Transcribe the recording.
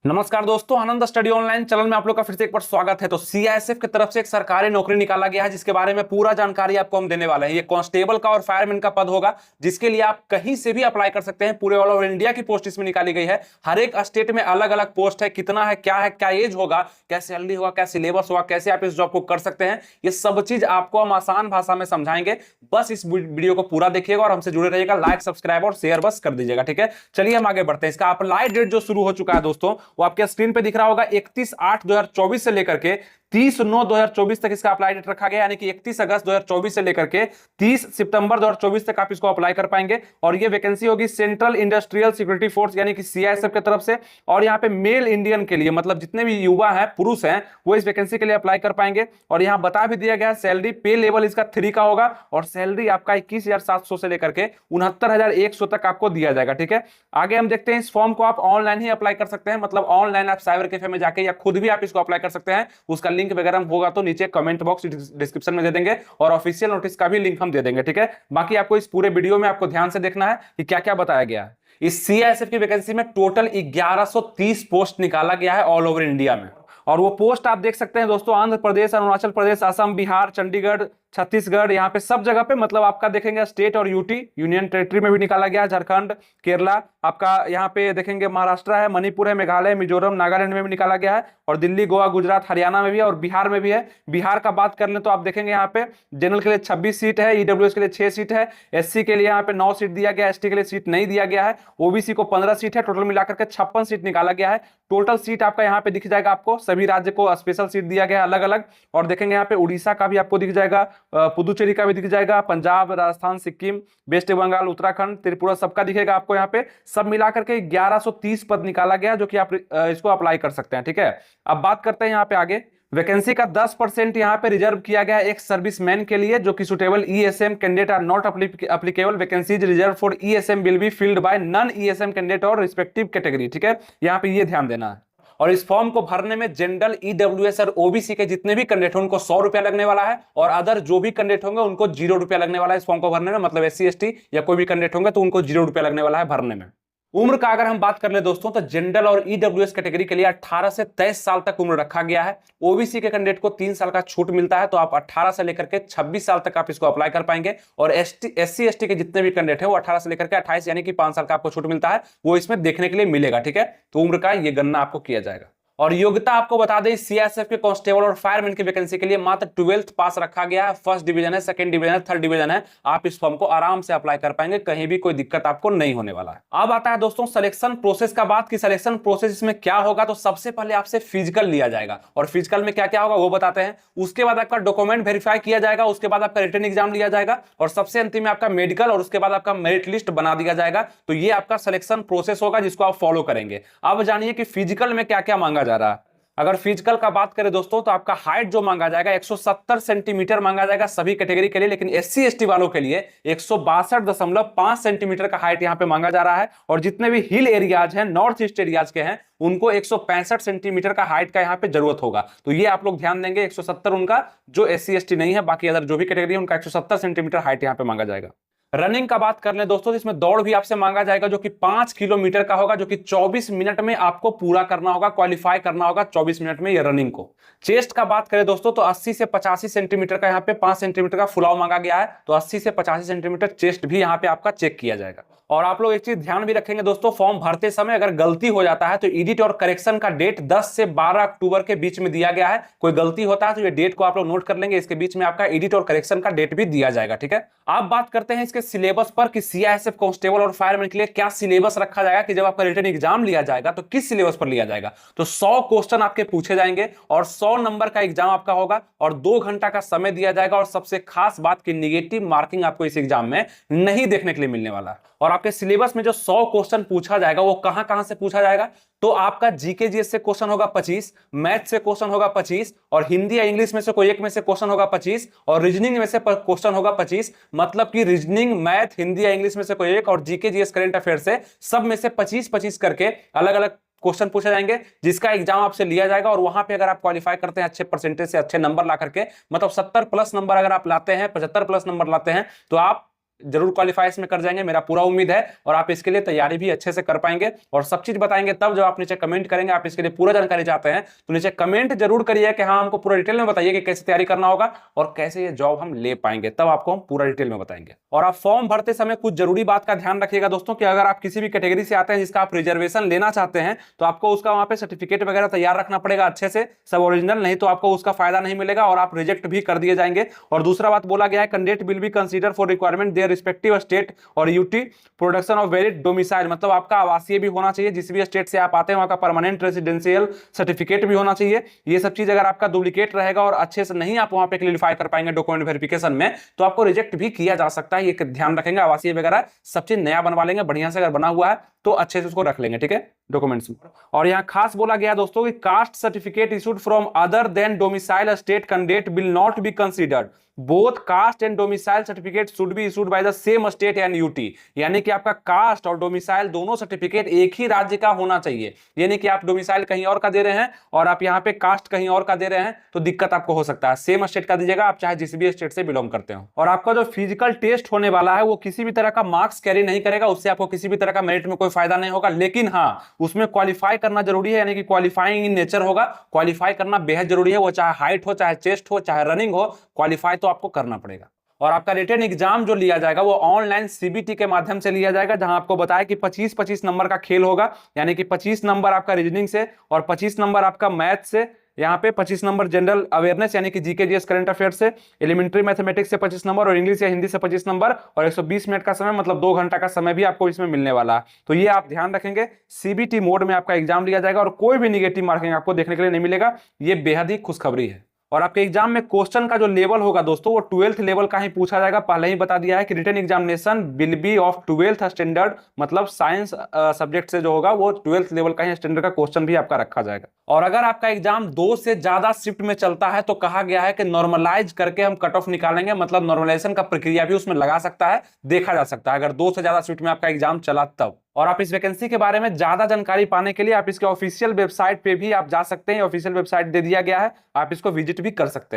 नमस्कार दोस्तों, आनंद study online channel में आप लोग का फिर से एक बार स्वागत है। तो सीआईएसएफ की तरफ से एक सरकारी नौकरी निकाला गया है जिसके बारे में पूरा जानकारी आपको हम देने वाले हैं। ये कांस्टेबल का और फायरमैन का पद होगा जिसके लिए आप कहीं से भी अप्लाई कर सकते हैं। पूरे ऑल ओवर इंडिया की पोस्ट इसमें निकाली गई है। हर एक स्टेट में अलग अलग पोस्ट है, कितना है, क्या एज होगा, क्या सैलरी होगा, क्या सिलेबस होगा, कैसे आप इस जॉब को कर सकते हैं, ये सब चीज आपको हम आसान भाषा में समझाएंगे। बस इस वीडियो को पूरा देखिएगा और हमसे जुड़े रहिएगा। लाइक, सब्सक्राइब और शेयर बस कर दीजिएगा, ठीक है। चलिए हम आगे बढ़ते हैं। इसका अप्लाई डेट जो शुरू हो चुका है दोस्तों, वो आपके स्क्रीन पे दिख रहा होगा। 31/8/2024 से लेकर के 30/9/2024 तक इसका अप्लाई डेट रखा गया, यानी कि 31 अगस्त 2024 से लेकर के 30 सितंबर 2024 तक आप इसको अप्लाई कर पाएंगे। और ये वैकेंसी होगी सेंट्रल इंडस्ट्रियल सिक्योरिटी फोर्स यानी कि सीआईएसएफ की तरफ से। और यहाँ पे मेल इंडियन के लिए, मतलब जितने भी युवा हैं, पुरुष हैं, वो इस वैकेंसी के लिए अप्लाई कर पाएंगे। और यहाँ बता भी दिया गया सैलरी पे लेवल इसका 3 का होगा और सैलरी आपका 21,700 से लेकर के 69,100 तक आपको दिया जाएगा, ठीक है। आगे हम देखते हैं, इस फॉर्म को आप ऑनलाइन ही अप्लाई कर सकते हैं, मतलब ऑनलाइन आप साइबर कैफे में जाके या खुद भी आप इसको अप्लाई कर सकते हैं। उसका लिंक वगैरह होगा तो नीचे कमेंट बॉक्स डिस्क्रिप्शन में दे देंगे और ऑफिशियल नोटिस का भी लिंक हम दे देंगे, ठीक है। बाकी आपको इस पूरे वीडियो में आपको ध्यान से देखना है कि क्या क्या बताया गया है। इस सीआईएसएफ की वैकेंसी में टोटल 1130 पोस्ट निकाला गया है ऑल ओवर इंडिया में। और वो पोस्ट आप देख सकते हैं दोस्तों, आंध्र प्रदेश, अरुणाचल प्रदेश, असम, बिहार, चंडीगढ़, छत्तीसगढ़, यहाँ पे सब जगह पे, मतलब आपका देखेंगे स्टेट और यूटी यूनियन टेरिटरी में भी निकाला गया है। झारखंड, केरला, आपका यहाँ पे देखेंगे महाराष्ट्र है, मणिपुर है, मेघालय, मिजोरम, नागालैंड में भी निकाला गया है। और दिल्ली, गोवा, गुजरात, हरियाणा में भी है और बिहार में भी है। बिहार का बात कर लें तो आप देखेंगे यहाँ पे जनरल के लिए 26 सीट है, ईडब्ल्यूएस के लिए 6 सीट है, एससी के लिए यहाँ पे 9 सीट दिया गया है, एसटी के लिए सीट नहीं दिया गया है, ओबीसी को 15 सीट है। टोटल मिलाकर के 56 सीट निकाला गया है। टोटल सीट आपका यहाँ पे दिख जाएगा, आपको सभी राज्य को स्पेशल सीट दिया गया है अलग अलग। और देखेंगे यहाँ पे उड़ीसा का भी आपको दिख जाएगा, पुदुचेरी का भी दिख जाएगा, पंजाब, राजस्थान, सिक्किम, वेस्ट बंगाल, उत्तराखंड, त्रिपुरा, सबका दिखेगा आपको यहाँ पे। सब मिलाकर के 1130 पद निकाला गया जो कि आप इसको अप्लाई कर सकते हैं, ठीक है। अब बात करते हैं यहाँ पे आगे। वैकेंसी का 10% यहाँ पे रिजर्व किया गया है एक सर्विसमैन के लिए जो कि suitable ESM candidate are not applicable. Vacancies reserve for ESM will be filled by non ESM candidate और रिस्पेक्टिव कैटेगरी, ठीक है। यहाँ पे ये ध्यान देना है। और इस फॉर्म को भरने में जनरल, ईडब्ल्यूएस और ओबीसी के जितने भी कैंडिडेट हैं उनको 100 रुपया लगने वाला है और अदर जो भी कैंडिडेट होंगे उनको 0 रुपया लगने वाला है इस फॉर्म को भरने में। मतलब एससी एसटी या कोई भी कैंडिडेट होंगे तो उनको 0 रुपया लगने वाला है भरने में। उम्र का अगर हम बात कर ले दोस्तों, तो जनरल और ईडब्ल्यूएस कैटेगरी के लिए 18 से 23 साल तक उम्र रखा गया है। ओबीसी के कैंडिडेट को 3 साल का छूट मिलता है, तो आप 18 से लेकर के 26 साल तक आप इसको अप्लाई कर पाएंगे। और एससी एसटी के जितने भी कैंडिडेट हैं वो 18 से लेकर के 28 यानी कि 5 साल का आपको छूट मिलता है, वो इसमें देखने के लिए मिलेगा, ठीक है। तो उम्र का ये गणना आपको किया जाएगा। और योग्यता आपको बता दें, सीआईएसएफ के कांस्टेबल और फायरमैन की वैकेंसी के लिए मात्र 12th पास रखा गया है। फर्स्ट डिवीजन है, सेकंड डिवीजन है, थर्ड डिवीजन है। आप इस फॉर्म को आराम से अप्लाई कर पाएंगे, कहीं भी कोई दिक्कत आपको नहीं होने वाला है। अब आता है दोस्तों सिलेक्शन प्रोसेस का बात कि सिलेक्शन प्रोसेस इसमें क्या होगा। तो सबसे पहले आपसे फिजिकल लिया जाएगा और फिजिकल में क्या क्या होगा वो बताते हैं। उसके बाद आपका डॉक्यूमेंट वेरीफाई किया जाएगा, उसके बाद आपका रिटन एग्जाम लिया जाएगा और सबसे अंतिम में आपका मेडिकल और उसके बाद आपका मेरिट लिस्ट बना दिया जाएगा। तो ये आपका सिलेक्शन प्रोसेस होगा जिसको आप फॉलो करेंगे। अब जानिए कि फिजिकल में क्या क्या मांगा जा रहा है। अगर फिजिकल का बात करें दोस्तों, तो आपका हाइट जो मांगा जाएगा 170 सेंटीमीटर मांगा जाएगा सभी कैटेगरी के लिए, लेकिन एससी एसटी वालों के लिए 162.5 सेंटीमीटर का हाइट यहां पे मांगा जा रहा है। और जितने भी हिल एरियाज हैं, नॉर्थ ईस्ट एरियाज के हैं, उनको 165 सेंटीमीटर का हाइट का यहां पे जरूरत होगा। तो ये आप लोग ध्यान देंगे, 170 उनका जो एससी एसटी नहीं है, बाकी अदर जो भी कैटेगरी है उनका 170 सेंटीमीटर हाइट यहां पे मांगा जाएगा। रनिंग का बात कर लें दोस्तों, इसमें दौड़ भी आपसे मांगा जाएगा जो कि 5 किलोमीटर का होगा, जो कि 24 मिनट में आपको पूरा करना होगा, क्वालिफाई करना होगा 24 मिनट में ये रनिंग को। चेस्ट का बात करें दोस्तों, तो 80 से 85 सेंटीमीटर का यहाँ पे 5 सेंटीमीटर का फुलाव मांगा गया है, तो 80 से 85 सेंटीमीटर चेस्ट भी यहाँ पे आपका चेक किया जाएगा। और आप लोग एक चीज ध्यान भी रखेंगे दोस्तों, फॉर्म भरते समय अगर गलती हो जाता है तो एडिट और करेक्शन का डेट 10 से 12 अक्टूबर के बीच में दिया गया है। कोई गलती होता है तो ये डेट को आप लोग नोट कर लेंगे, इसके बीच में आपका एडिट और करेक्शन का डेट भी दिया जाएगा, ठीक है। आप बात करते हैं इसके सिलेबस पर कि सीआईएसएफ कांस्टेबल और फायरमैन के लिए क्या सिलेबस रखा जाएगा, कि जब आपका रिटन एग्जाम लिया जाएगा तो किस सिलेबस पर लिया जाएगा। तो 100 क्वेश्चन आपके पूछे जाएंगे और 100 नंबर का एग्जाम आपका होगा और 2 घंटा का समय दिया जाएगा। और सबसे खास बात की नेगेटिव मार्किंग आपको इस एग्जाम में नहीं देखने के लिए मिलने वाला है। और आपके सिलेबस में जो 100 क्वेश्चन पूछा जाएगा वो कहां कहां से पूछा जाएगा। तो आपका जीके जीएस से क्वेश्चन होगा 25, मैथ से क्वेश्चन होगा 25, और हिंदी या इंग्लिश में से कोई एक में से क्वेश्चन होगा 25, और रीजनिंग में से क्वेश्चन होगा 25। मतलब कि रीजनिंग, मैथ, हिंदी या इंग्लिश में से कोई एक, और जीके जीएस करंट अफेयर से सब में से 25-25 करके अलग अलग क्वेश्चन पूछे जाएंगे, जिसका एग्जाम आपसे लिया जाएगा। और वहां पे अगर आप क्वालिफाई करते हैं अच्छे परसेंटेज से, अच्छे नंबर ला करके, मतलब 70 प्लस नंबर अगर आप लाते हैं, 75 प्लस नंबर लाते हैं, तो आप जरूर क्वालिफाई इसमें कर जाएंगे, मेरा पूरा उम्मीद है। और आप इसके लिए तैयारी भी अच्छे से कर पाएंगे और सब चीज बताएंगे तब जब आप नीचे कमेंट करेंगे। आप इसके लिए पूरा जानकारी चाहते हैं तो नीचे कमेंट जरूर करिए कि हाँ, हमको पूरा डिटेल में बताइए कि कैसे तैयारी करना होगा और कैसे ये जॉब हम ले पाएंगे, तब आपको हम पूरा डिटेल में बताएंगे। और आप फॉर्म भरते समय कुछ जरूरी बात का ध्यान रखिएगा दोस्तों कि अगर आप किसी भी कैटेगरी से आते हैं जिसका आप रिजर्वेशन लेना चाहते हैं तो आपको उसका वहां पे सर्टिफिकेट वगैरह तैयार रखना पड़ेगा अच्छे से, सब ओरिजिनल, नहीं तो आपको उसका फायदा नहीं मिलेगा और आप रिजेक्ट भी कर दिए जाएंगे। और दूसरा बात बोला गया है, candidate will be consider for requirement their respective state और UT production of valid domicile, मतलब आपका आवासीय भी होना चाहिए, जिस भी स्टेट से आप आते हैं वहां का परमानेंट रेसिडेंशियल सर्टिफिकेट भी होना चाहिए। ये सब चीज अगर आपका डुप्लीकेट रहेगा और अच्छे से नहीं आप वहां पे क्लियरिफाई कर पाएंगे डॉक्यूमेंट वेरिफिकेशन में तो आपको रिजेक्ट भी किया जा सकता है। ये ध्यान रखेंगे, आवासीय वगैरह सब चीज नया बनवा लेंगे बढ़िया से, अगर बना हुआ है तो अच्छे से उसको रख लेंगे, ठीक है, डॉक्यूमेंट्स में। और यहाँ खास बोला गया दोस्तों कि caste certificate issued from other than domicile state candidate will not be considered, both caste and domicile certificate should be issued by the same state and UT, यानी कि आपका कास्ट और डोमिसाइल दोनों सर्टिफिकेट एक ही राज्य का होना चाहिए। यानी कि आप डोमिसाइल कहीं और का दे रहे हैं और आप यहाँ पे कास्ट कहीं और का दे रहे हैं तो दिक्कत आपको हो सकता है। सेम स्टेट का दीजिएगा, आप चाहे जिस भी स्टेट से बिलोंग करते हो। और आपका जो फिजिकल टेस्ट होने वाला है वो किसी भी तरह का मार्क्स कैरी नहीं करेगा, उससे आपको किसी भी तरह का मेरिट में कोई फायदा नहीं होगा, लेकिन हाँ उसमें क्वालिफाई करना जरूरी है, यानी कि क्वालिफाइंग इन नेचर होगा। क्वालिफाई करना बेहद जरूरी है, वो चाहे हाइट हो, चाहे चेस्ट हो, चाहे रनिंग हो, क्वालिफाई तो आपको करना पड़ेगा। और आपका रिटन एग्जाम जो लिया जाएगा वो ऑनलाइन सीबीटी के माध्यम से लिया जाएगा, जहां आपको बताया कि 25-25 नंबर का खेल होगा, यानी कि 25 नंबर आपका रीजनिंग से और 25 नंबर आपका मैथ से, यहाँ पे 25 नंबर जनरल अवेयरनेस यानी कि जीके जीएस करंट अफेयर से, एलिमेंट्री मैथमेटिक्स से 25 नंबर और इंग्लिश या हिंदी से 25 नंबर और 120 मिनट का समय, मतलब 2 घंटा का समय भी आपको इसमें मिलने वाला है। तो ये आप ध्यान रखेंगे, सीबीटी मोड में आपका एग्जाम लिया जाएगा और कोई भी निगेटिव मार्किंग आपको देखने के लिए नहीं मिलेगा। ये बेहद ही खुशखबरी है। और आपके एग्जाम में क्वेश्चन का जो लेवल होगा दोस्तों वो 12th लेवल का ही पूछा जाएगा। पहले ही बता दिया है कि written examination will be of 12th standard, मतलब साइंस सब्जेक्ट से जो होगा वो 12th लेवल का ही स्टैंडर्ड का क्वेश्चन भी आपका रखा जाएगा। और अगर आपका एग्जाम 2 से ज्यादा शिफ्ट में चलता है तो कहा गया है कि नॉर्मलाइज करके हम कट ऑफ निकालेंगे, मतलब नॉर्मलाइजेशन का प्रक्रिया भी उसमें लगा सकता है, देखा जा सकता है अगर 2 से ज्यादा शिफ्ट में आपका एग्जाम चला तब। और आप इस वैकेंसी के बारे में ज्यादा जानकारी पाने के लिए आप इसके ऑफिशियल वेबसाइट पे भी आप जा सकते हैं, ऑफिशियल वेबसाइट दे दिया गया है, आप इसको विजिट भी कर सकते हैं।